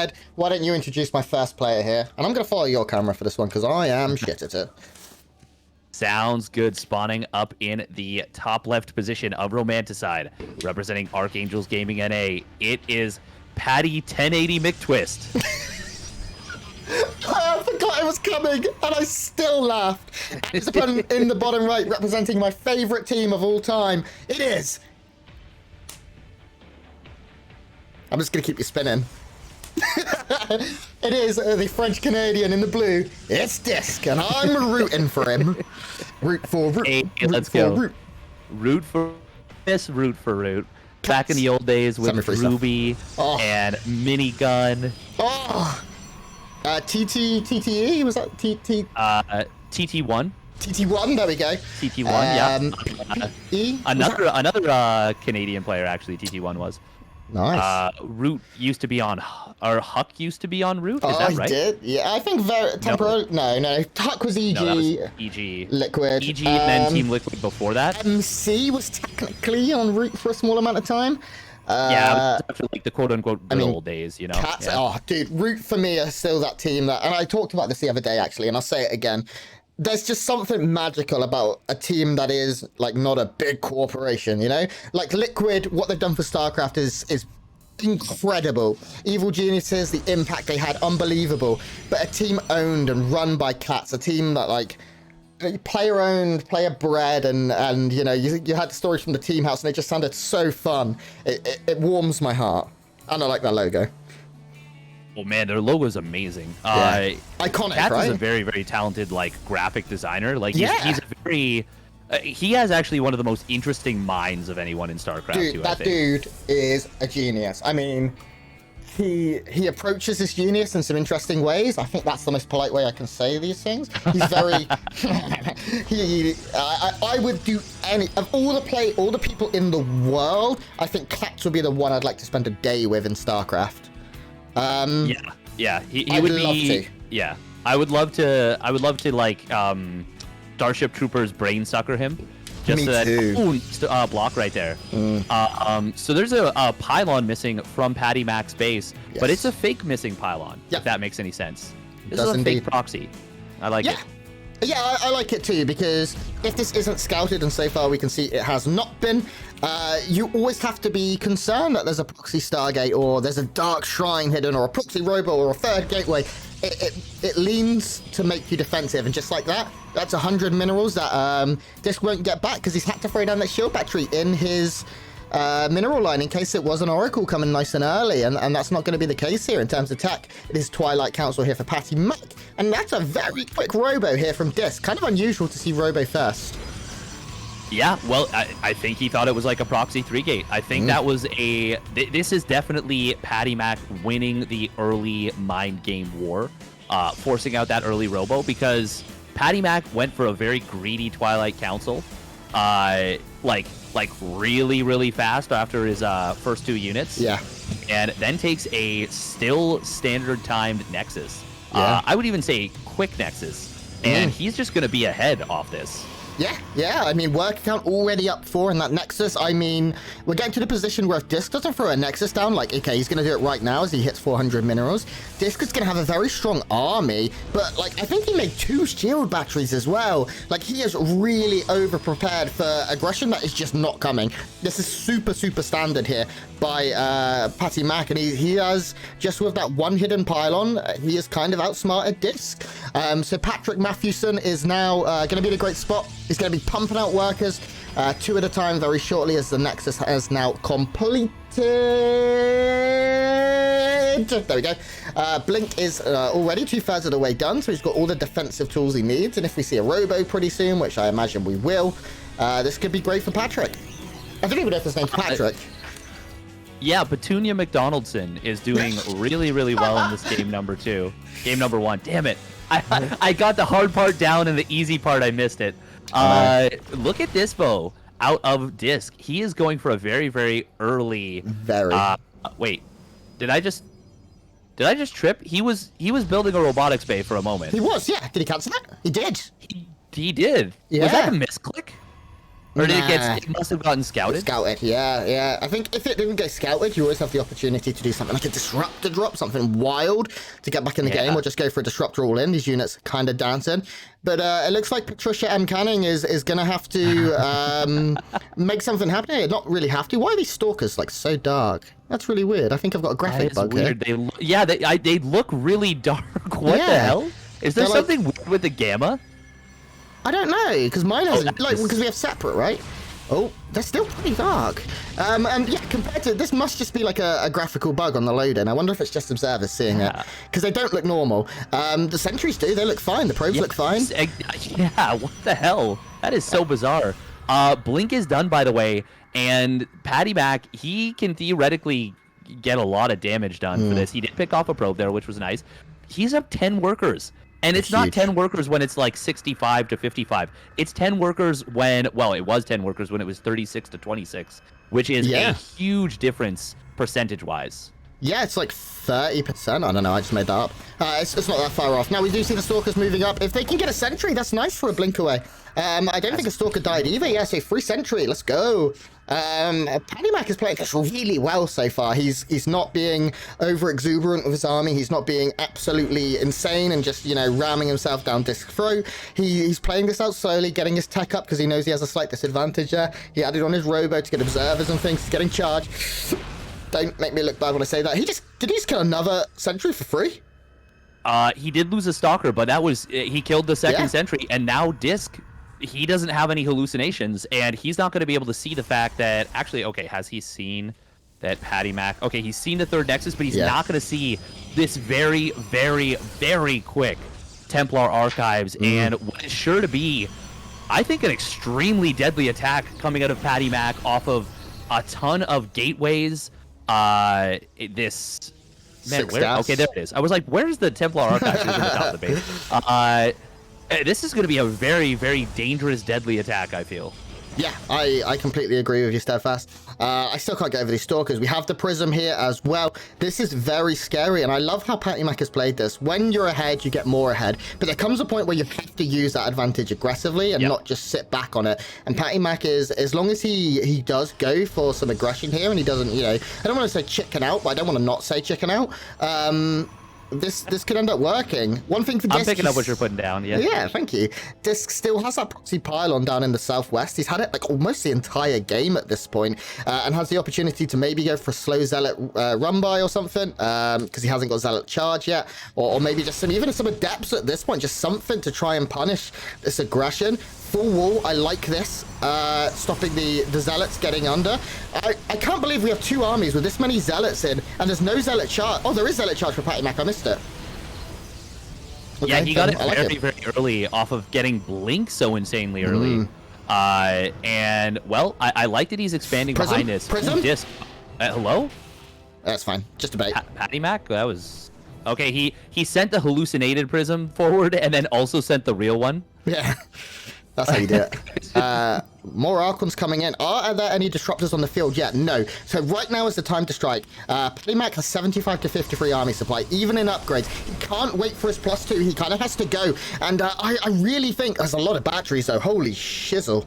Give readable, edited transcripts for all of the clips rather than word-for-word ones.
Red, why don't you introduce my first player here? And I'm going to follow your camera for this one because I am shit at it. Sounds good. Spawning up in the top left position of Romanticide, representing Archangels Gaming NA. It is Patty 1080 McTwist. I forgot it was coming, and I still laughed. And his opponent in the bottom right, representing my favorite team of all time. It is. I'm just going to keep you spinning. It is the French Canadian in the blue. It's DisK, and I'm rooting for him. Root for root. Hey, root let's for go. Root. Root for miss. Root for root. Back in the old days with Ruby and Minigun. Oh. TTE was that TT? TT1. TT1. There we go. TT1. Yeah. E. Another Canadian player actually. TT1 was. Nice. Root used to be on, or Huck used to be on Root. Is that right? He did. Yeah, I think very temporarily. No. Huck was EG. No, that was EG. Liquid. EG and then Team Liquid before that. MC was technically on Root for a small amount of time. Yeah, after like the quote-unquote good old days, you know. Cats, yeah. Oh, dude, Root for me are still that team that, and I talked about this the other day actually, and I'll say it again. There's just something magical about a team that is like not a big corporation, you know? Like Liquid, what they've done for StarCraft is incredible. Evil Geniuses, the impact they had, unbelievable. But a team owned and run by cats, a team that like player owned, player bred, and you know, you had stories from the team house and it just sounded so fun. It warms my heart. And I like that logo. Oh man, their logo is amazing. Iconic, Cats right? is a very, very talented like graphic designer. Like he's a very he has actually one of the most interesting minds of anyone in StarCraft. Dude, that dude is a genius. I mean, he approaches his genius in some interesting ways. I think that's the most polite way I can say these things. He's very I would do any of all the people in the world. I think Cats would be the one I'd like to spend a day with in StarCraft. He would be. Yeah, I would love to like Starship Troopers brain sucker him. Just so that block right there. So there's a pylon missing from PattyMac's base, but it's a fake missing pylon. If that makes any sense. This is a fake proxy. I like it. Yeah, I like it too, because if this isn't scouted, and so far we can see it has not been, you always have to be concerned that there's a proxy Stargate, or there's a dark shrine hidden, or a proxy robo, or a third gateway. It leans to make you defensive, and just like that, that's 100 minerals that DisK won't get back, because he's had to throw down that shield battery in his mineral line in case it was an Oracle coming nice and early, and that's not going to be the case here in terms of tech. It is Twilight Council here for PattyMac, and that's a very quick robo here from DisK. Kind of unusual to see robo first. Yeah, well, I think he thought it was like a proxy 3-gate. I think that was this is definitely PattyMac winning the early mind game war, forcing out that early robo, because PattyMac went for a very greedy Twilight Council, like really, really fast after his first 2 units. Yeah. And then takes a still standard timed Nexus. I would even say quick Nexus. And he's just going to be ahead off this. Yeah. I mean, work count already up 4 in that Nexus. I mean, we're getting to the position where if DisK doesn't throw a Nexus down, like, okay, he's going to do it right now as he hits 400 minerals. DisK is going to have a very strong army, but, like, I think he made 2 shield batteries as well. Like, he is really over-prepared for aggression that is just not coming. This is super, super standard here by PattyMac, and he has, just with that one hidden pylon, he is kind of outsmarted DisK. So Patrick Matthewson is now going to be in a great spot. He's going to be pumping out workers 2 at a time very shortly, as the Nexus has now completed. There we go. Blink is already 2/3 of the way done, so he's got all the defensive tools he needs. And if we see a robo pretty soon, which I imagine we will, this could be great for Patrick. I don't even know if his name's Patrick. Yeah, Petunia McDonaldson is doing really, really well in this game number 2. Game number 1. Damn it. I got the hard part down and the easy part I missed it. Look at this bow out of DisK. He is going for a very, very early. Wait, did I just trip? He was building a robotics bay for a moment. He was, yeah. Did he cancel that? He did. He did. Yeah. Was that a misclick? Or did Nah. it must have gotten scouted? Scouted, yeah. I think if it didn't get scouted, you always have the opportunity to do something like a disruptor drop, something wild to get back in the game, or just go for a disruptor all in. These units kind of dancing. But it looks like Patricia M. Canning is going to have to make something happen here. Not really have to. Why are these stalkers like so dark? That's really weird. I think I've got a graphic bug weird. here. They look really dark. What the hell? Is there something weird with the gamma? I don't know, because mine has because we have separate, right? Oh, they're still pretty dark. And yeah, compared to this, must just be like a graphical bug on the loading. I wonder if it's just observers seeing it, because they don't look normal. The sentries do; they look fine. The probes look fine. Yeah, what the hell? That is so bizarre. Blink is done, by the way, and PattyMac, he can theoretically get a lot of damage done for this. He did pick off a probe there, which was nice. He's up 10 workers. And it's not 10 workers when it's like 65 to 55. It's 10 workers when, well, it was 10 workers when it was 36 to 26, which is a huge difference percentage-wise. Yeah, it's like 30%. I don't know. I just made that up. It's not that far off. Now, we do see the Stalkers moving up. If they can get a sentry, that's nice for a blink away. I don't think a Stalker died either. Yeah, so free sentry. Let's go. PattyMac is playing this really well so far. He's not being over exuberant with his army. He's not being absolutely insane and just, ramming himself down DisK throat. He's playing this out slowly, getting his tech up because he knows he has a slight disadvantage there. He added on his robo to get observers and things. He's getting charged. Don't make me look bad when I say that. Did he just kill another sentry for free? He did lose a stalker, but he killed the second sentry, and now DisK, he doesn't have any hallucinations, and he's not going to be able to see the fact that, actually, okay, has he seen that PattyMac? Okay, he's seen the third Nexus, but he's not going to see this very, very, very quick Templar Archives, and what is sure to be, I think, an extremely deadly attack coming out of PattyMac off of a ton of gateways. This... Man, okay, there it is. I was like, where's the Templar Archives? It was in the top of the base. This is going to be a very, very dangerous, deadly attack, I feel. Yeah, I completely agree with you, Steadfast. I still can't get over these Stalkers. We have the Prism here as well. This is very scary, and I love how PattyMac has played this. When you're ahead, you get more ahead. But there comes a point where you have to use that advantage aggressively and not just sit back on it. And PattyMac is, as long as he does go for some aggression here, and he doesn't, I don't want to say chicken out, but I don't want to not say chicken out. This could end up working. One thing for DisK, I'm picking up what you're putting down. Yeah, thank you. DisK still has that proxy pylon down in the southwest. He's had it like almost the entire game at this point, and has the opportunity to maybe go for a slow zealot run by or something, because he hasn't got zealot charge yet, or maybe just even some adepts at this point, just something to try and punish this aggression. Full wall, I like this, stopping the zealots getting under. I can't believe we have two armies with this many zealots in, and there's no zealot charge. Oh, there is zealot charge for PattyMac. I missed it. Okay, yeah, he got it very, very early off of getting Blink so insanely early. And, well, I like that he's expanding behind this. Prism? DisK. Hello? That's fine. Just a bait. PattyMac? That was... Okay, he sent the hallucinated Prism forward and then also sent the real one. Yeah. That's how you do it. More Archons coming in. Are there any disruptors on the field yet? No. So right now is the time to strike. PattyMac has 75 to 53 army supply, even in upgrades. He can't wait for his +2. He kind of has to go. And I really think there's a lot of batteries, though. Holy shizzle.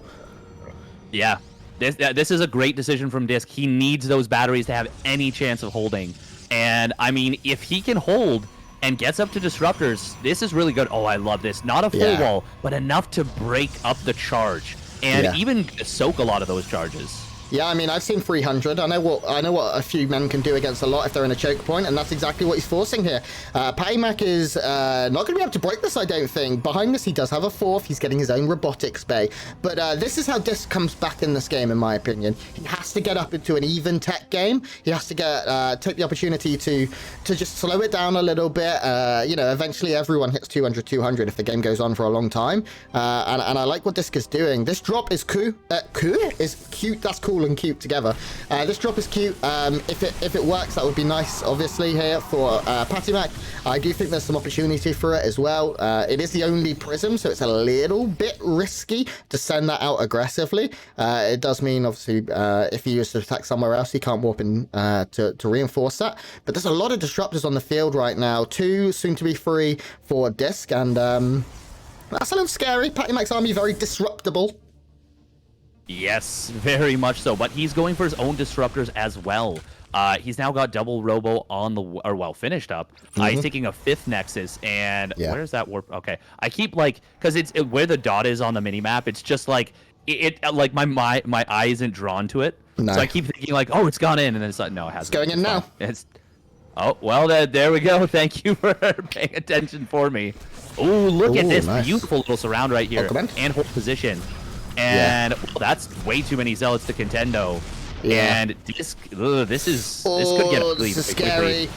Yeah. This is a great decision from DisK. He needs those batteries to have any chance of holding. And, I mean, if he can hold and gets up to disruptors, this is really good. Oh, I love this. Not a full wall, but enough to break up the charge and even soak a lot of those charges. Yeah, I mean, I've seen 300. I know what a few men can do against a lot if they're in a choke point, and that's exactly what he's forcing here. PattyMac is not going to be able to break this, I don't think. Behind this, he does have a fourth. He's getting his own robotics bay. But this is how DisK comes back in this game, in my opinion. He has to get up into an even tech game. He has to take the opportunity to just slow it down a little bit. Eventually everyone hits 200 if the game goes on for a long time. And I like what DisK is doing. This drop is cool. Is cute. That's cool and cute together. This drop is cute. If it works, that would be nice, obviously, here for PattyMac. I do think there's some opportunity for it as well. It is the only Prism, so it's a little bit risky to send that out aggressively. It does mean, obviously, if he used to attack somewhere else, he can't warp in to reinforce that. But there's a lot of disruptors on the field right now. 2, soon to be 3 for DisK, and that's a little scary. PattyMac's army very disruptable. Yes, very much so. But he's going for his own disruptors as well. He's now got double robo on the, or well, finished up. He's taking a 5th Nexus, and where's that warp? Okay, I keep like, because it's where the dot is on the mini map. It's just like like my eye isn't drawn to it, so I keep thinking like, oh, it's gone in, and then it's like, no, it hasn't. It's going in now. It's well, there we go. Thank you for paying attention for me. Oh, look at this beautiful little surround right here and hold position, and well, that's way too many zealots to contendo. Yeah. And DisK, this could get ugly. This is scary.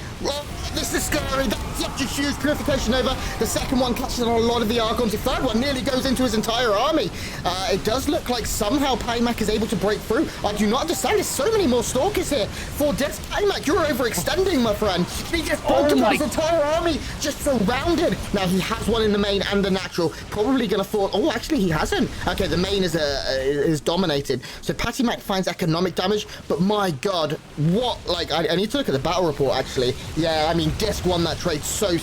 This is scary. That's such a huge purification over. The second one catches on a lot of the Archons. The third one nearly goes into his entire army. It does look like somehow PattyMac is able to break through. I do not understand. There's so many more Stalkers here. For DisK, PattyMac, you're overextending, my friend. He just broke into his entire army, just surrounded. Now, he has one in the main and the natural. Probably going to fall. Oh, actually, he hasn't. Okay, the main is dominated. So PattyMac finds economic damage. But my god, what, like, I need to look at the battle report, actually. Yeah, I mean, DisK won that trade so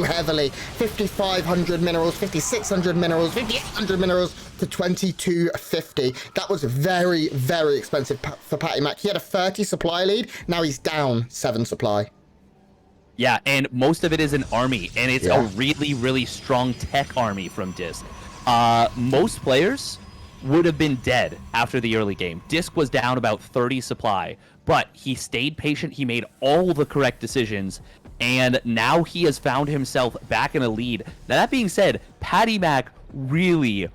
heavily. 5,500 minerals, 5,600 minerals, 5,800 minerals to 2,250. That was very expensive for PattyMac. He had a 30 supply lead. Now he's down 7 supply. Yeah, and most of it is an army, and it's a really strong tech army from DisK. Most players would have been dead after the early game. DisK was down about 30 supply, but he stayed patient. He made all the correct decisions, and now he has found himself back in a lead. Now, that being said, PattyMac really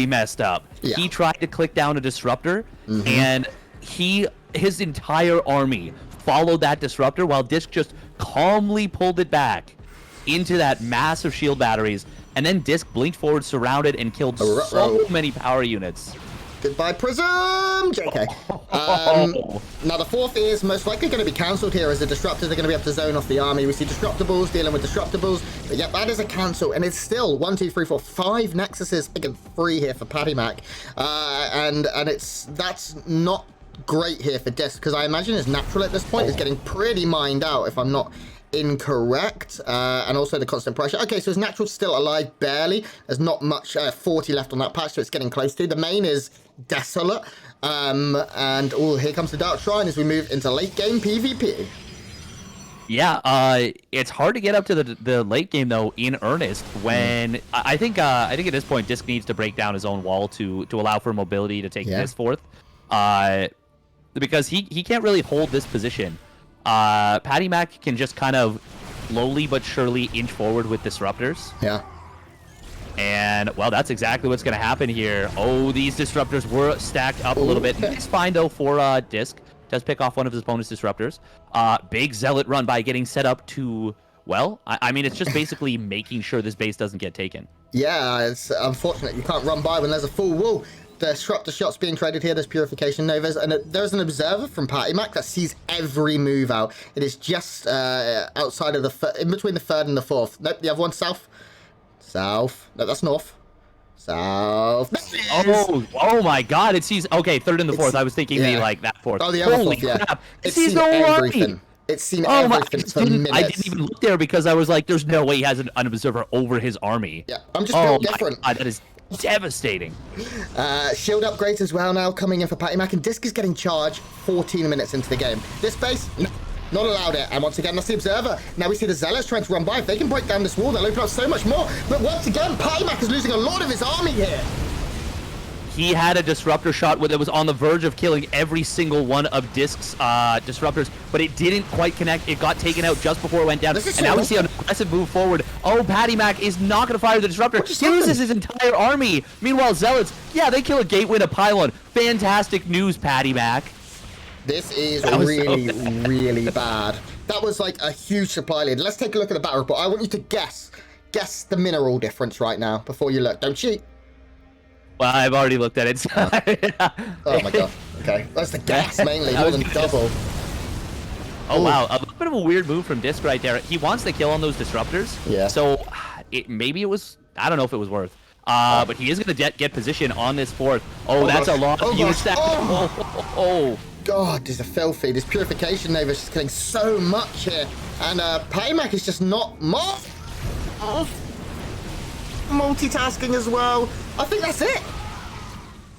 messed up. Yeah. He tried to click down a disruptor, and his entire army followed that disruptor while DisK just calmly pulled it back into that massive shield batteries. And then DisK blinked forward, surrounded, and killed so many power units. Goodbye, Prism! JK. Now, the 4th is most likely going to be cancelled here as the disruptors are going to be able to zone off the army. We see Disruptables dealing with Disruptables. But yep, that is a cancel. And it's still 1, 2, 3, 4, 5 Nexuses, picking 3 here for PattyMac. And that's not great here for DisK, because I imagine his natural at this point is getting pretty mined out, if I'm not incorrect, and also the constant pressure. Okay, so his natural's still alive, barely. There's not much 40 left on that patch, so it's getting close to. The main is desolate, and oh, here comes the Dark Shrine as we move into late game PvP. Yeah, it's hard to get up to the late game though in earnest when I think at this point DisK needs to break down his own wall to allow for mobility to take this forth, because he can't really hold this position. PattyMac can just kind of slowly but surely inch forward with disruptors. Yeah. And, well, that's exactly what's going to happen here. Oh, these disruptors were stacked up a little bit. It's fine, though, for DisK. Does pick off one of his bonus disruptors. Big Zealot run by getting set up to, well, I mean, it's just basically making sure this base doesn't get taken. Yeah, it's unfortunate. You can't run by when there's a full wall. The disruptor shots being traded here. There's Purification Novas, and there's an observer from PattyMac that sees every move out. It is just outside of in between the 3rd and the 4th. Nope, the other one's south. South. No, that's north. South. Oh my God! It sees. Okay, 3rd and the 4th. I was thinking like that 4th. Oh, the other 4th. Yeah. Crap! It sees the whole army. It's seen everything for minutes. I didn't even look there because I was like, "There's no way he has an observer over his army." Yeah, I'm just built different. God, that is devastating. Shield upgrades as well now coming in for PattyMac, and DisK is getting charged 14 minutes into the game. This base, not allowed it. And once again, that's the observer. Now we see the Zealots trying to run by. If they can break down this wall, they'll open up so much more. But once again, PattyMac is losing a lot of his army here. He had a disruptor shot that was on the verge of killing every single one of DisK's disruptors, but it didn't quite connect. It got taken out just before it went down. And now we see an aggressive move forward. Oh, PattyMac is not going to fire the disruptor. He loses his entire army. Meanwhile, Zealots, yeah, they kill a gateway and a pylon. Fantastic news, PattyMac. This is really bad. That was like a huge supply lead. Let's take a look at the battle report. I want you to guess the mineral difference right now before you look. Don't cheat. Well, I've already looked at it. So oh my god. Okay. That's the gas mainly, more than double. Oh wow, a little bit of a weird move from DisK right there. He wants to kill on those disruptors. Yeah. So maybe it was, I don't know if it was worth. But he is going to get position on this 4th. Oh, that's a lot of units. Oh. God, this is filthy. This Purification Nova is just getting so much here. And PattyMac is just not multitasking as well. I think that's it.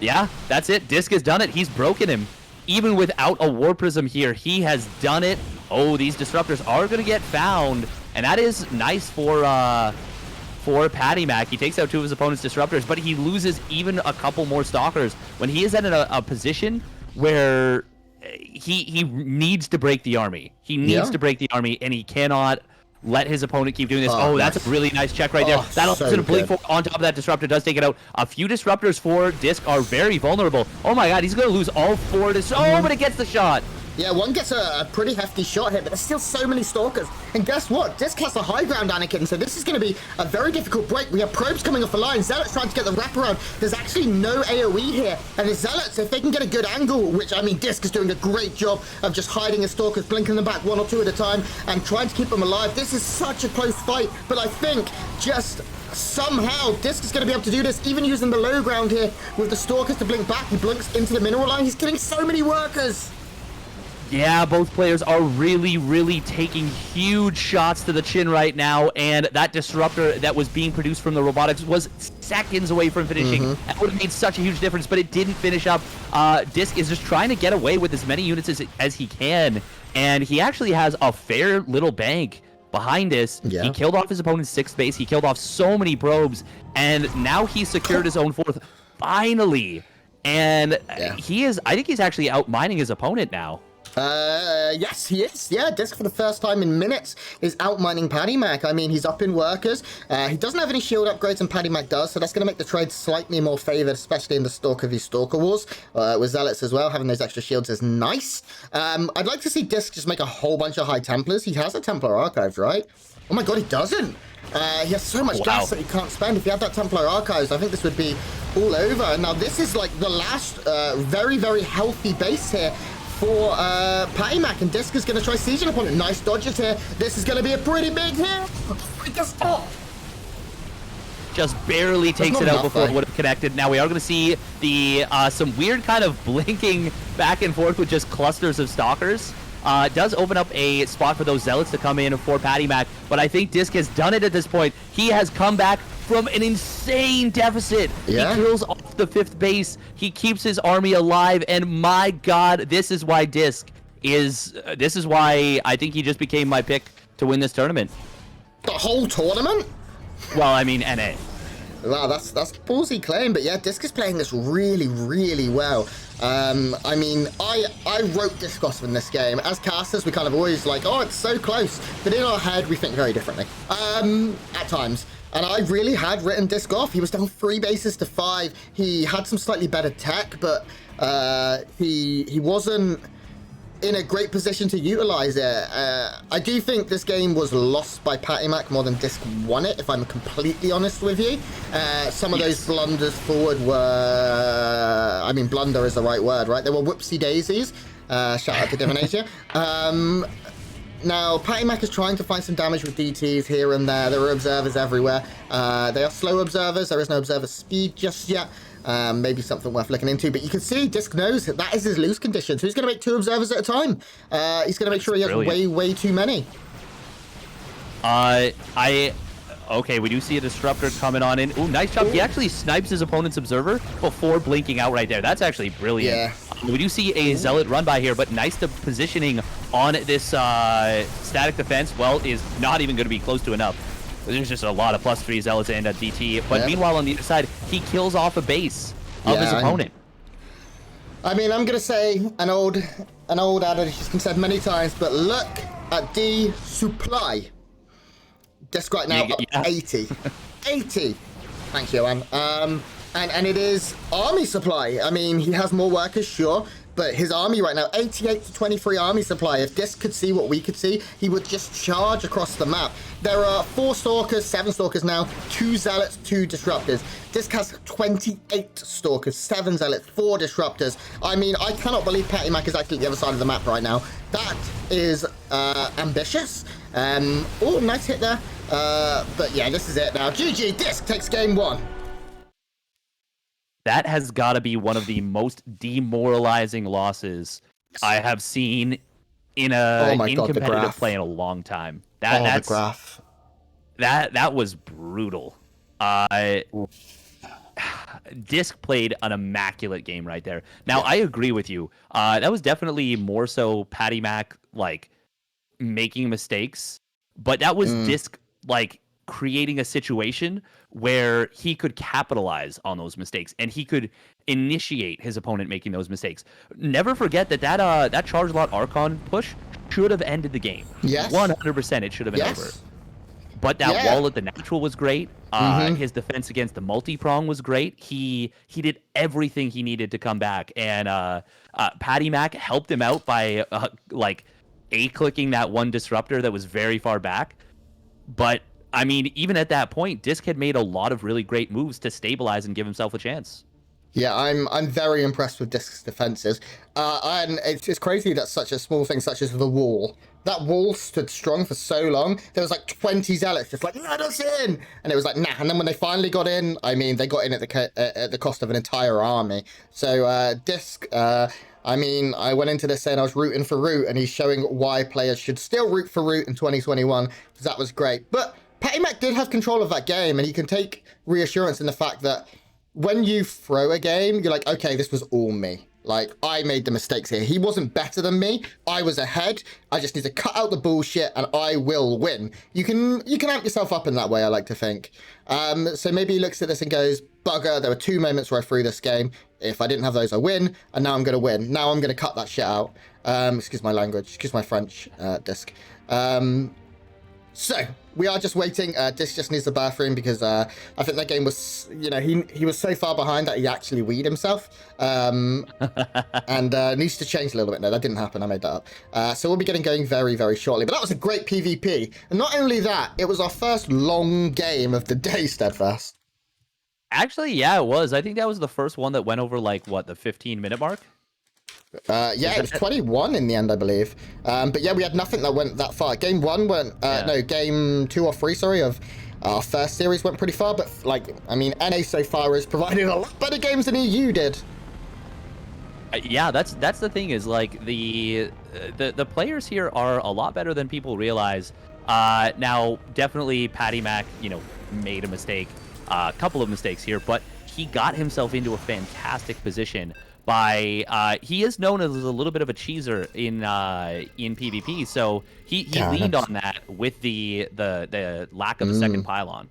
Yeah, that's it. DisK has done it. He's broken him. Even without a War Prism here, he has done it. Oh, these disruptors are going to get found. And that is nice for PattyMac. He takes out 2 of his opponent's disruptors, but he loses even a couple more stalkers. When he is at a position where he needs to break the army. He needs to break the army, and he cannot let his opponent keep doing this. Oh, that's a really nice check right there. That allows him to blink on top of that disruptor. Does take it out. A few disruptors for DisK are very vulnerable. Oh my god, he's going to lose all 4. Oh, but it gets the shot. Yeah, one gets a pretty hefty shot here, but there's still so many stalkers. And guess what? DisK has the high ground, Anakin, so this is going to be a very difficult break. We have probes coming off the line. Zealots trying to get the wraparound. There's actually no AoE here. And the Zealots, if they can get a good angle, which, I mean, DisK is doing a great job of just hiding his stalkers, blinking them back 1 or 2 at a time, and trying to keep them alive. This is such a close fight, but I think just somehow DisK is going to be able to do this, even using the low ground here with the stalkers to blink back. He blinks into the mineral line. He's killing so many workers. Yeah, both players are really, really taking huge shots to the chin right now, and that disruptor that was being produced from the robotics was seconds away from finishing. That would have made such a huge difference, but it didn't finish up. DisK is just trying to get away with as many units as he can, and he actually has a fair little bank behind this. Yeah. He killed off his opponent's 6th base. He killed off so many probes, and now he's secured his own 4th, finally. And I think he's actually outmining his opponent now. Yes, he is. Yeah, DisK for the first time in minutes is outmining PattyMac. I mean, he's up in workers. He doesn't have any shield upgrades, and PattyMac does, so that's going to make the trade slightly more favored, especially in the Stalker v Stalker wars, with Zealots as well. Having those extra shields is nice. I'd like to see DisK just make a whole bunch of High Templars. He has a Templar Archives, right? Oh my god, he doesn't! He has so much gas that he can't spend. If he had that Templar Archives, I think this would be all over. Now, this is like the last very, very healthy base here for PattyMac, and DisK is going to try sieging upon it. Nice dodges here. This is going to be a pretty big hit. Just barely takes it out before it would have connected. Now we are going to see the some weird kind of blinking back and forth with just clusters of stalkers. It does open up a spot for those Zealots to come in for PattyMac, but I think DisK has done it at this point. He has come back from an insane deficit. He kills off the 5th base. He keeps his army alive, and my god, this is why DisK is... this is why I think he just became my pick to win this tournament. The whole tournament? Well, I mean, NA. Wow, that's a ballsy claim, but yeah, DisK is playing this really, really well. I mean, I wrote DisK off in this game. As casters, we kind of always like, oh, it's so close. But in our head, we think very differently. At times. And I really had written DisK off. He was down 3 bases to 5. He had some slightly better tech, but he wasn't in a great position to utilize it. I do think this game was lost by PattyMac more than DisK won it, if I'm completely honest with you. Some of those blunders forward were... I mean, blunder is the right word, right? They were whoopsie daisies. Shout out to Divinasia. Now, PattyMac is trying to find some damage with DTs here and there. There are observers everywhere. They are slow observers. There is no observer speed just yet. Maybe something worth looking into. But you can see DisK knows that is his loose condition. So he's going to make 2 observers at a time. He's going to make sure he has way too many. Okay, we do see a disruptor coming on in. Ooh, nice job. He actually snipes his opponent's observer before blinking out right there. That's actually brilliant. Yeah. We do see a Zealot run by here, but nice to positioning on this static defense. Well, is not even going to be close to enough. There's just a lot of +3 Zealots and a DT. But meanwhile, on the other side, he kills off a base of his opponent. I mean, I'm going to say an old adage has been said many times, but look at the supply. DisK right now up 80. 80. Thanks, Johan. And it is army supply. I mean, he has more workers, sure, but his army right now, 88 to 23 army supply. If DisK could see what we could see, he would just charge across the map. There are 4 Stalkers, 7 Stalkers now, 2 Zealots, 2 Disruptors. DisK has 28 Stalkers, 7 Zealots, 4 Disruptors. I mean, I cannot believe PattyMac is actually at the other side of the map right now. That is ambitious. Oh, nice hit there. But yeah, this is it now. GG, DisK takes game 1. That has got to be one of the most demoralizing losses I have seen in competitive play in a long time. That's the graph. That was brutal. DisK played an immaculate game right there. Now, I agree with you. That was definitely more so PattyMac, like, making mistakes, but that was DisK, like, creating a situation where he could capitalize on those mistakes and he could initiate his opponent making those mistakes. Never forget that Charge Lot Archon push should have ended the game. Yes. 100% it should have been over. But that wall at the natural was great. His defense against the multi-prong was great. He did everything he needed to come back. And PattyMac helped him out by like A-clicking that one disruptor that was very far back. But I mean, even at that point, DisK had made a lot of really great moves to stabilize and give himself a chance. Yeah, I'm very impressed with DisK's defenses. And it's crazy that such a small thing such as the wall. That wall stood strong for so long. There was like 20 zealots just like, let us in! And it was like, nah. And then when they finally got in, I mean, they got in at the cost of an entire army. So DisK, I mean, I went into this saying I was rooting for Root, and he's showing why players should still root for Root in 2021, because that was great. But PattyMac did have control of that game, and he can take reassurance in the fact that when you throw a game, you're like, okay, this was all me. Like, I made the mistakes here. He wasn't better than me. I was ahead. I just need to cut out the bullshit, and I will win. You can amp yourself up in that way, I like to think. So maybe he looks at this and goes, bugger, there were 2 moments where I threw this game. If I didn't have those, I win, and now I'm going to win. Now I'm going to cut that shit out. Excuse my language. Excuse my French, DisK. So, we are just waiting. DisK just needs the bathroom because I think that game was, you know, he was so far behind that he actually weed himself. And needs to change a little bit. No, that didn't happen. I made that up. So we'll be getting going very, very shortly. But that was a great PvP. And not only that, it was our first long game of the day, Steadfast. Actually, yeah, it was. I think that was the first one that went over, like, what, the 15-minute mark? Yeah, it was 21 in the end, I believe. But yeah, we had nothing that went that far. Game 1 went, no, game 2 or 3, sorry, of our first series went pretty far. But, like, I mean, NA so far has provided a lot better games than EU did. Yeah, that's the thing is, like, the players here are a lot better than people realize. Now, definitely PattyMac, you know, made a mistake, a couple of mistakes here, but he got himself into a fantastic position by he is known as a little bit of a cheeser in PvP, so he leaned on that with the lack of a second pylon.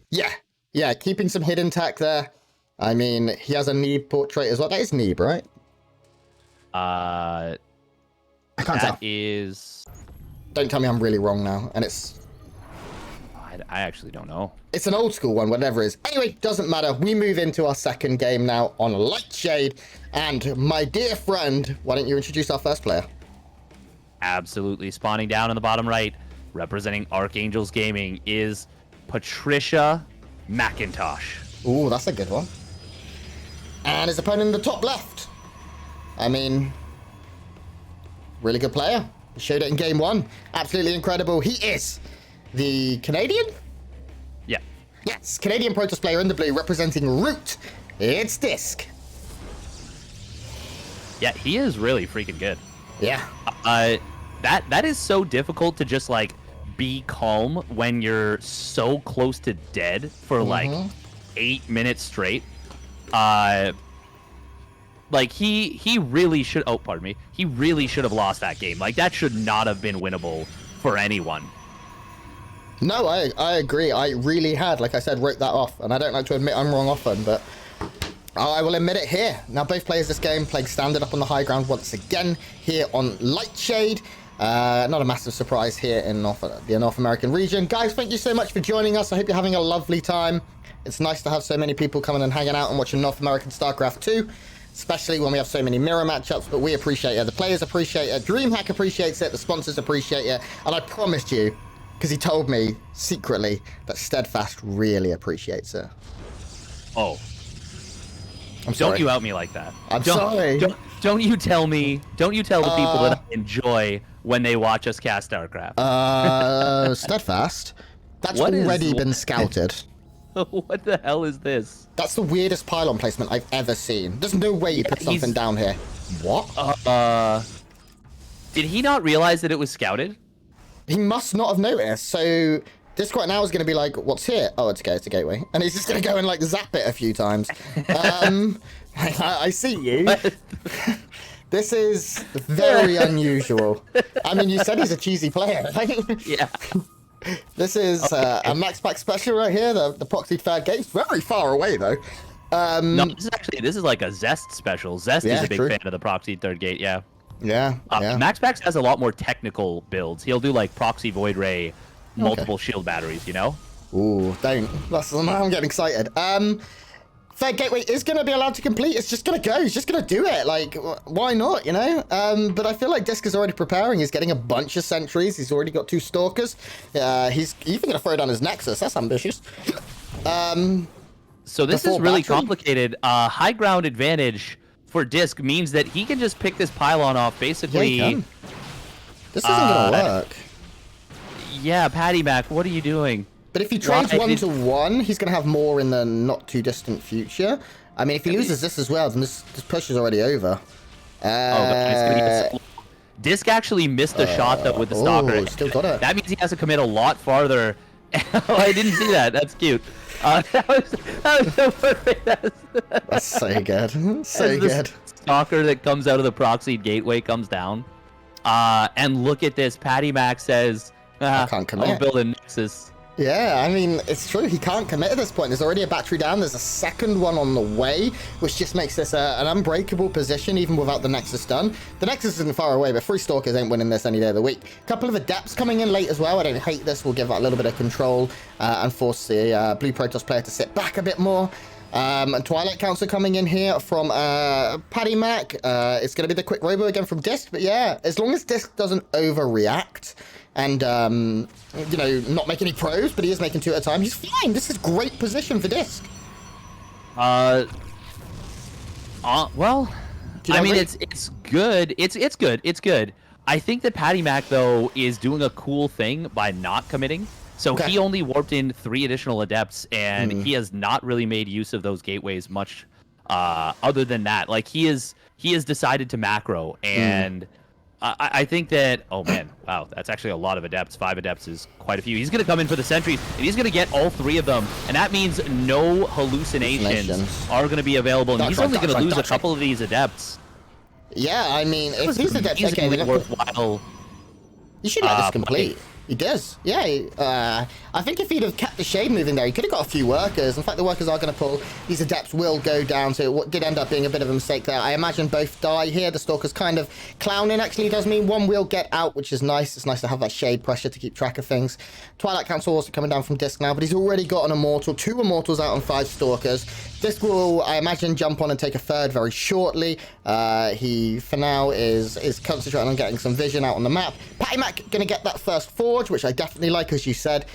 Yeah, keeping some hidden tech there. I mean, he has a Neeb portrait as well. That is Neeb, right? I can't tell. That is. Don't tell me I'm really wrong now, and it's. I actually don't know. It's an old school one, whatever it is. Anyway, doesn't matter. We move into our second game now on Lightshade. And my dear friend, why don't you introduce our first player? Absolutely. Spawning down in the bottom right, representing Archangels Gaming, is Patricia McIntosh. Ooh, that's a good one. And his opponent in the top left. I mean, really good player. He showed it in game 1. Absolutely incredible. He is the Canadian? Yeah. Yes, Canadian Protoss player in the blue representing Root. It's DisK. Yeah, he is really freaking good. Yeah. That is so difficult to just, like, be calm when you're so close to dead for, like, 8 minutes straight. Like, he really should... Oh, pardon me. He really should have lost that game. Like, that should not have been winnable for anyone. No, I agree. I really had, like I said, wrote that off. And I don't like to admit I'm wrong often, but I will admit it here. Now, both players this game played standard up on the high ground once again here on Lightshade. Not a massive surprise here in the North American region. Guys, thank you so much for joining us. I hope you're having a lovely time. It's nice to have so many people coming and hanging out and watching North American StarCraft 2, especially when we have so many mirror matchups, but we appreciate it. The players appreciate it. DreamHack appreciates it. The sponsors appreciate it. And I promised you, because he told me secretly, that Steadfast really appreciates it. Oh. I'm sorry. Don't you out me like that. Sorry. Don't you tell me, don't you tell the people that I enjoy when they watch us cast StarCraft. Steadfast? That's What already been scouted. What the hell is this? That's the weirdest pylon placement I've ever seen. There's no way you put something down here. What? Did he not realize that it was scouted? He must not have noticed. So DisK right now is going to be like, what's here? Oh, it's a gateway. And he's just going to go and like zap it a few times. I see you. This is very unusual. I mean, you said he's a cheesy player, right? Yeah. This is a max pack special right here, the proxied third gate. It's very far away, though. No, this is like a Zest special. Zest is a big fan of the proxied third gate, yeah. Yeah, Max Pax has a lot more technical builds. He'll do like proxy void ray, multiple shield batteries, you know? Ooh, don't. I'm getting excited. Third gateway is going to be allowed to complete. It's just going to go. He's just going to do it. Like, why not, you know? But I feel like DisK is already preparing. He's getting a bunch of sentries. He's already got 2 stalkers. He's even going to throw down his Nexus. That's ambitious. So this is really complicated. High ground advantage for DisK means that he can just pick this pylon off, basically. Yeah, he can. This isn't going to work. Yeah, PattyMac, what are you doing? But if he trades 1-to-1, he's going to have more in the not-too-distant future. I mean, if he loses this as well, then this push is already over. DisK actually missed a shot, though, with the Stalker. Still got it. That means he has to commit a lot farther. Oh, I didn't see that. That's cute. That was so perfect. That's so good. So good. Stalker that comes out of the proxied gateway comes down. And look at this. PattyMac says, I can't commit. I'll build a Nexus. Yeah, I mean, it's true. He can't commit at this point. There's already a battery down. There's a second one on the way, which just makes this an unbreakable position, even without the Nexus done. The Nexus isn't far away, but 3 Stalkers ain't winning this any day of the week. A couple of Adepts coming in late as well. I don't hate this. We'll give that a little bit of control and force the Blue Protoss player to sit back a bit more. And Twilight Council coming in here from PattyMac. It's going to be the quick robo again from DisK, but yeah, as long as DisK doesn't overreact and, you know, not make any probes, but he is making 2 at a time, he's fine. This is great position for DisK. Well, I mean, it's good. It's good. It's good. I think that PattyMac, though, is doing a cool thing by not committing. So he only warped in 3 additional Adepts, and he has not really made use of those gateways much other than that. Like, he has decided to macro, and I think that, oh man, wow, that's actually a lot of Adepts. 5 Adepts is quite a few. He's going to come in for the sentries, and he's going to get all 3 of them, and that means no hallucinations are going to be available, and he's only going to lose a couple of these Adepts. Yeah, I mean, if these Adepts are worthwhile, you should let this complete. He does, yeah. I think if he'd have kept the shade moving there, he could have got a few workers. In fact, the workers are going to pull. These Adepts will go down, so what did end up being a bit of a mistake there. I imagine both die here. The Stalker's kind of clowning. Actually, does mean one will get out, which is nice. It's nice to have that shade pressure to keep track of things. Twilight Council also coming down from DisK now, but he's already got an Immortal. 2 Immortals out on 5 Stalkers. DisK will, I imagine, jump on and take a third very shortly. He, for now, is concentrating on getting some vision out on the map. PattyMac going to get that first forge, which I definitely like, as you said.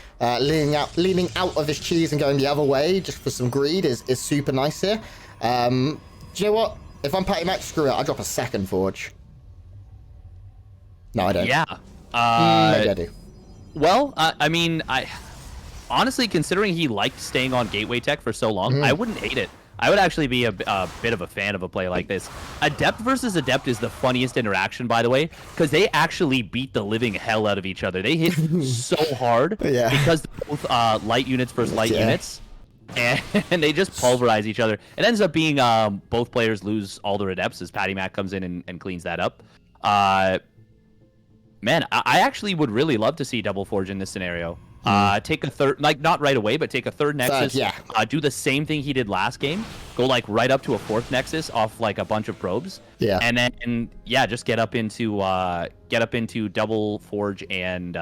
Leaning out of his cheese and going the other way just for some greed is super nice here. Do you know what? If I'm PattyMac, screw it. I'll drop a second forge. No, I don't. Yeah. Maybe I do. Well, I mean, honestly, considering he liked staying on gateway tech for so long, I wouldn't hate it. I would actually be a bit of a fan of a play like this. Adept versus Adept is the funniest interaction, by the way, because they actually beat the living hell out of each other. They hit so hard because they're both light units versus light units, and they just pulverize each other. It ends up being both players lose all their Adepts as PattyMac comes in and cleans that up. Man, I actually would really love to see Double Forge in this scenario. Take a third, like not right away, but take a third Nexus. Do the same thing he did last game. Go like right up to a 4th Nexus off like a bunch of probes. Yeah. And then just get up into Double Forge and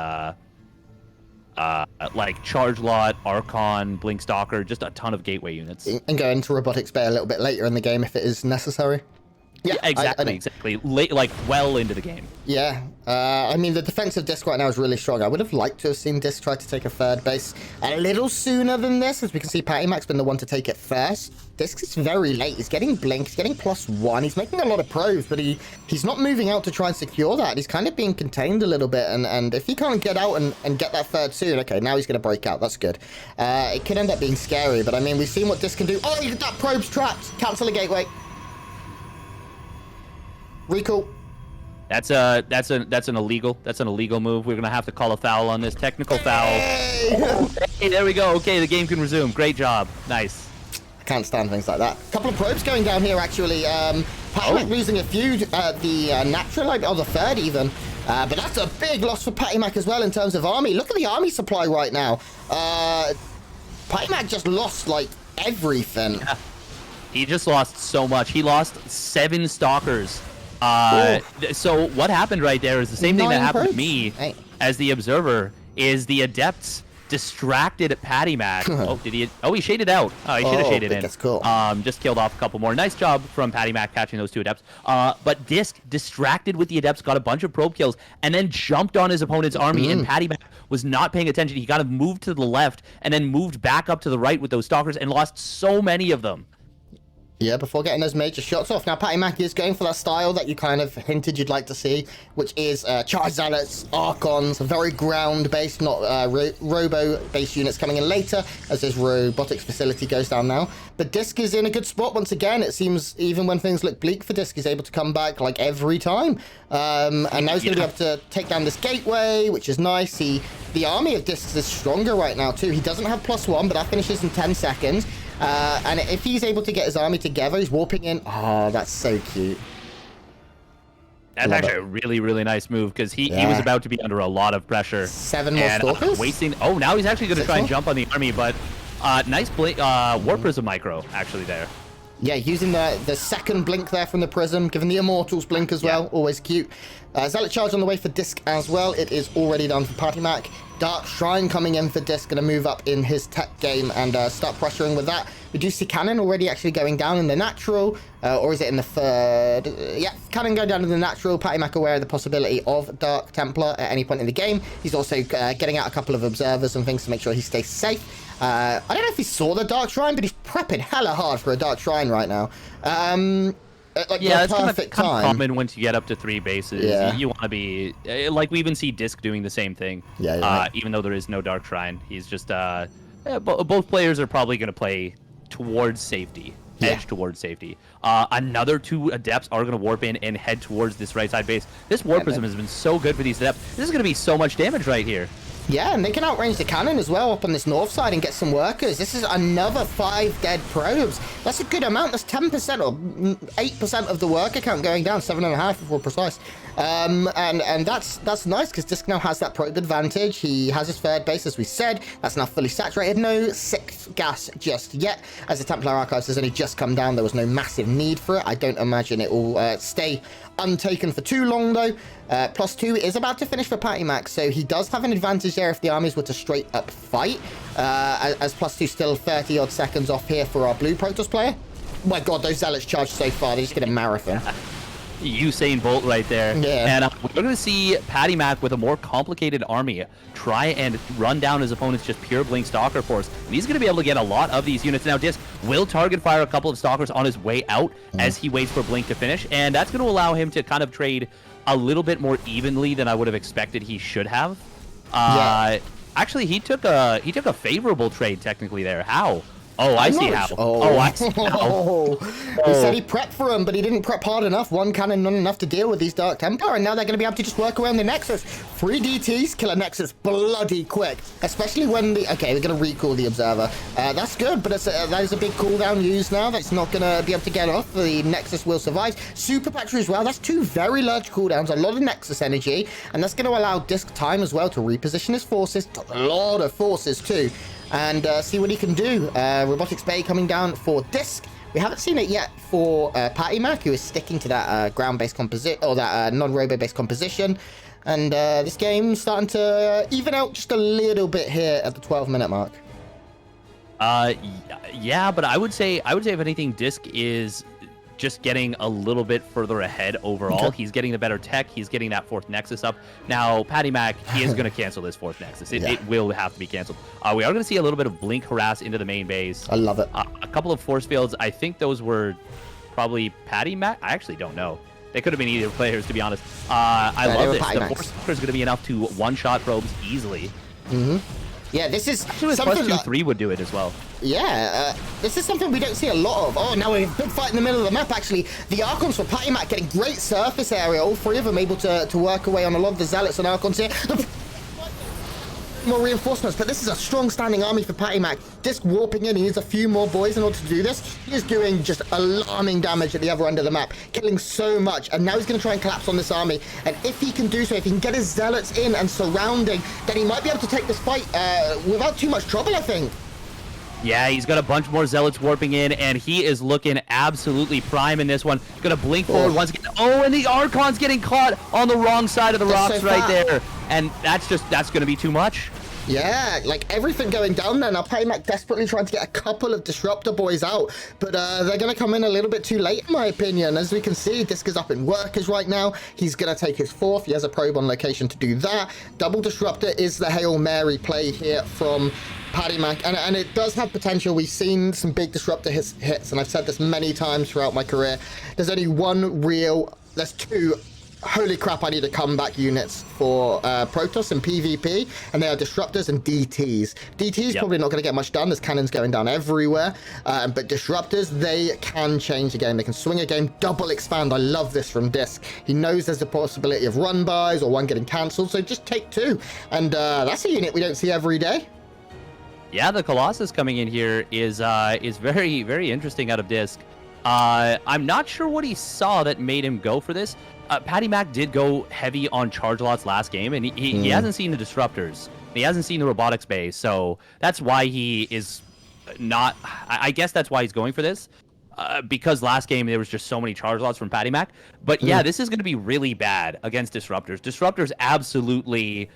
like Charge Lot, Archon, Blink Stalker, just a ton of gateway units. And go into Robotics Bay a little bit later in the game if it is necessary. Yeah, exactly. Late, like well into the game. Yeah, I mean the defensive DisK right now is really strong. I would have liked to have seen DisK try to take a third base a little sooner than this, as we can see PattyMac's been the one to take it first. DisK is very late. He's getting blink. He's getting +1. He's making a lot of probes, but he's not moving out to try and secure that. He's kind of being contained a little bit, and if he can't get out and get that third soon, okay, now he's going to break out. That's good. It could end up being scary, but I mean we've seen what DisK can do. Oh, that probe's trapped. Cancel the gateway. Recall. That's an illegal move. We're gonna have to call a foul on this. Technical foul. Hey! Hey, there we go. Okay, the game can resume. Great job. Nice. I can't stand things like that. A couple of probes going down here, actually. PattyMac losing a few, the natural, or the third even. But that's a big loss for PattyMac as well in terms of army. Look at the army supply right now. PattyMac just lost, like, everything. Yeah. He just lost so much. He lost 7 stalkers. So what happened right there is the same thing that happened to me as the observer, is the adepts distracted PattyMac. He shaded out. Oh, he should have shaded in. That's cool. Just killed off a couple more. Nice job from PattyMac catching those 2 adepts. But DisK, distracted with the adepts, got a bunch of probe kills and then jumped on his opponent's army, and PattyMac was not paying attention. He kind of moved to the left and then moved back up to the right with those stalkers and lost so many of them. Yeah, before getting those major shots off. Now, PattyMac is going for that style that you kind of hinted you'd like to see, which is Charge Zealots, Archons, very ground-based, not robo-based units coming in later, as his robotics facility goes down now. But DisK is in a good spot once again. It seems even when things look bleak for DisK, he's able to come back like every time. And now he's going to be able to take down this gateway, which is nice. The army of DisK is stronger right now, too. He doesn't have +1, but that finishes in 10 seconds. And if he's able to get his army together, he's warping in. Oh, that's so cute. That's actually a really, really nice move, because he was about to be under a lot of pressure. 7 more stalkers? Wasting. Oh, now he's actually going to try and jump on the army, but nice Warp Prism micro actually there. Yeah, using the second blink there from the Prism, giving the Immortals blink as well. Always cute. Zealot Charge on the way for DisK as well. It is already done for PattyMac. Dark Shrine coming in for DisK, going to move up in his tech game and start pressuring with that. We do see Cannon already actually going down in the natural, or is it in the third? Yeah, Cannon going down in the natural. PattyMac aware of the possibility of Dark Templar at any point in the game. He's also getting out a couple of observers and things to make sure he stays safe. I don't know if he saw the Dark Shrine, but he's prepping hella hard for a Dark Shrine right now. Yeah, it's kind of common once you get up to 3 bases. Yeah. You want to be like, we even see DisK doing the same thing. Yeah, even though there is no Dark Shrine, he's just both players are probably going to play towards safety, edge towards safety. Another 2 adepts are going to warp in and head towards this right side base. This Warp Prism has been so good for these adepts. This is going to be so much damage right here. Yeah, and they can outrange the cannon as well up on this north side and get some workers. This is another 5 dead probes. That's a good amount. That's 10% or 8% of the worker count going down, 7.5 if we're precise. And that's nice, because DisK now has that probe advantage. He has his third base, as we said. That's now fully saturated. No 6th gas just yet, as the Templar Archives has only just come down. There was no massive need for it. I don't imagine it will stay untaken for too long, though. +2 is about to finish for PattyMac, so he does have an advantage there if the armies were to straight up fight. As +2 still 30 odd seconds off here for our blue Protoss player. Oh my god, those Zealots charged so far. They're just going to marathon. Usain Bolt right there. Yeah. And we're going to see PattyMac with a more complicated army try and run down his opponent's just pure blink stalker force. And he's going to be able to get a lot of these units. Now, DisK will target fire a couple of stalkers on his way out as he waits for blink to finish. And that's going to allow him to kind of trade a little bit more evenly than I would have expected he should have. Actually, he took a favorable trade technically there. How? Oh, I see how. I see how. He said he prepped for him, but he didn't prep hard enough. 1 cannon, not enough to deal with these Dark Templar, and now they're going to be able to just work around the Nexus. 3 DTs kill a Nexus bloody quick, especially when the... Okay, we're going to recall the Observer. That's good, but that is a big cooldown use now. That's not going to be able to get off. The Nexus will survive. Super Battery as well. That's 2 very large cooldowns, a lot of Nexus energy, and that's going to allow DisK time as well to reposition his forces. A lot of forces, too. And see what he can do. Robotics Bay coming down for DisK. We haven't seen it yet for PattyMac, who is sticking to that ground-based composition, or that non-robo-based composition. And this game's starting to even out just a little bit here at the 12-minute mark. Yeah, but I would say if anything, DisK is just getting a little bit further ahead overall. Okay. He's getting the better tech. He's getting that 4th Nexus up. Now, PattyMac, he is going to cancel this 4th Nexus. It will have to be canceled. We are going to see a little bit of blink harass into the main base. I love it. A couple of force fields. I think those were probably PattyMac. I actually don't know. They could have been either players, to be honest. I love this. The force is going to be enough to one-shot probes easily. Yeah, this is Actually, something plus 2, that, 3 would do it as well. yeah, this is something we don't see a lot of. Oh, now we have a big fight in the middle of the map, actually. The Archons for PattyMac getting great surface area. All three of them able to work away on a lot of the Zealots and Archons here. More reinforcements, but this is a strong standing army for PattyMac. DisK warping in, he needs a few more boys in order to do this. He is doing just alarming damage at the other end of the map, killing so much, and now he's going to try and collapse on this army. And if he can do so, if he can get his Zealots in and surrounding, then he might be able to take this fight without too much trouble, I think. Yeah, he's got a bunch more Zealots warping in, and he is looking absolutely prime in this one. Gonna blink forward once again. Oh, and the Archon's getting caught on the wrong side of the rocks right there. And that's gonna be too much. Yeah, like everything going down there. Now PattyMac desperately trying to get a couple of Disruptor boys out, but they're going to come in a little bit too late, in my opinion. As we can see, DisK is up in workers right now. He's going to take his fourth. He has a probe on location to do that. Double Disruptor is the Hail Mary play here from PattyMac, and it does have potential. We've seen some big Disruptor hits, and I've said this many times throughout my career. There's two holy crap, I need a comeback units for Protoss and PvP, and they are Disruptors and DTs. DTs probably not going to get much done. There's cannons going down everywhere, but Disruptors, they can change the game. They can swing a game, double expand. I love this from DisK. He knows there's a possibility of run buys or one getting cancelled, so just take two. And that's a unit we don't see every day. Yeah, the Colossus coming in here is very, very interesting out of DisK. I'm not sure what he saw that made him go for this. PattyMac did go heavy on charge lots last game, and he hasn't seen the Disruptors. He hasn't seen the robotics base, so that's why he is not... I guess that's why he's going for this, because last game there was just so many charge lots from PattyMac. But yeah, this is going to be really bad against Disruptors. Disruptors absolutely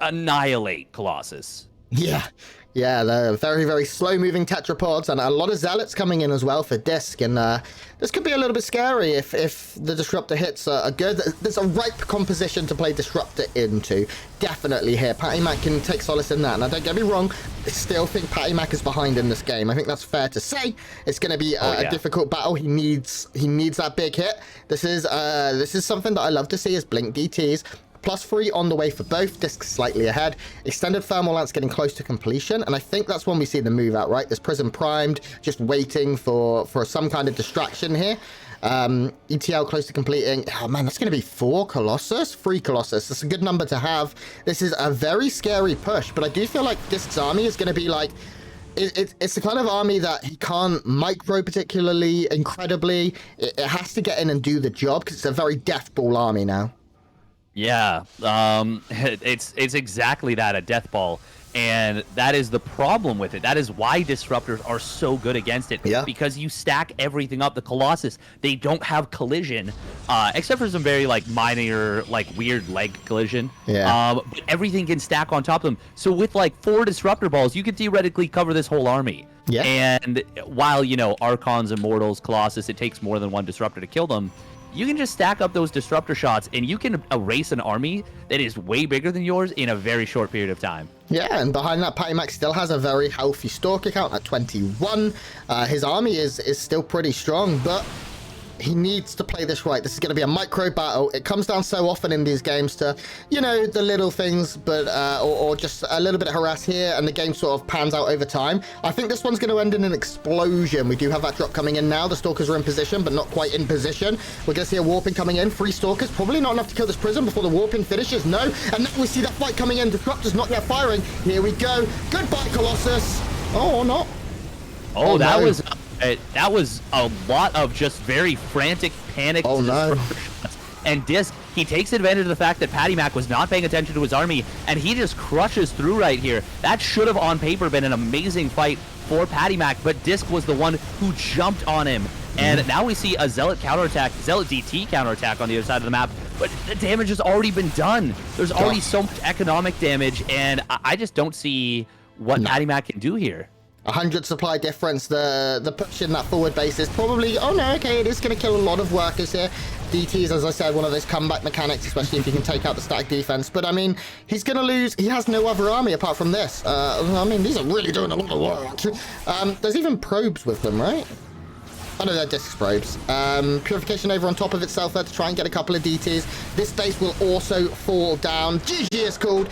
annihilate Colossus. Yeah, they're very, very slow-moving tetrapods, and a lot of Zealots coming in as well for DisK, and this could be a little bit scary if the Disruptor hits are good. There's a ripe composition to play Disruptor into, definitely here. PattyMac can take solace in that, and don't get me wrong, I still think PattyMac is behind in this game. I think that's fair to say. It's going to be a difficult battle. He needs that big hit. This is something that I love to see is Blink DTs. +3 on the way for both. DisK slightly ahead. Extended Thermal Lance getting close to completion, and I think that's when we see the move out, right? This Prism primed, just waiting for some kind of distraction here. ETL close to completing. Oh man, that's going to be 4 Colossus? 3 Colossus. That's a good number to have. This is a very scary push, but I do feel like DisK's army is going to be like... It's the kind of army that he can't micro particularly incredibly. It has to get in and do the job, because it's a very death ball army now. Yeah, it's exactly that, a death ball, and that is the problem with it. That is why Disruptors are so good against it, because you stack everything up. The Colossus, they don't have collision, except for some very minor weird leg collision. But everything can stack on top of them. So with 4 Disruptor balls, you could theoretically cover this whole army. And while Archons, Immortals, Colossus, it takes more than 1 Disruptor to kill them. You can just stack up those Disruptor shots, and you can erase an army that is way bigger than yours in a very short period of time. Yeah, and behind that, PattyMac still has a very healthy Stalker count at 21. His army is still pretty strong, but he needs to play this right. This is going to be a micro battle. It comes down so often in these games to, the little things, but or just a little bit of harass here, and the game sort of pans out over time. I think this one's going to end in an explosion. We do have that drop coming in now. The Stalkers are in position, but not quite in position. We're going to see a warping coming in. 3 Stalkers, probably not enough to kill this Prism before the warping finishes. No, and now we see that fight coming in. Disruptor's not yet firing. Here we go. Goodbye, Colossus. Oh, or not. Oh, that was... that was a lot of just very frantic panic. Oh no. And DisK, he takes advantage of the fact that PattyMac was not paying attention to his army, and he just crushes through right here. That should have on paper been an amazing fight for PattyMac, but DisK was the one who jumped on him. And now we see a Zealot counterattack, Zealot DT counterattack on the other side of the map, but the damage has already been done. There's already so much economic damage, and I just don't see what PattyMac can do here. 100 supply difference. The push in that forward base is probably... Oh no, okay, it is going to kill a lot of workers here. DTs, as I said, one of those comeback mechanics, especially if you can take out the static defense. But I mean, he's going to lose. He has no other army apart from this. I mean, these are really doing a lot of work. There's even probes with them, right? Oh no, they're DisK probes. Purification over on top of itself there to try and get a couple of DTs. This base will also fall down. GG is called.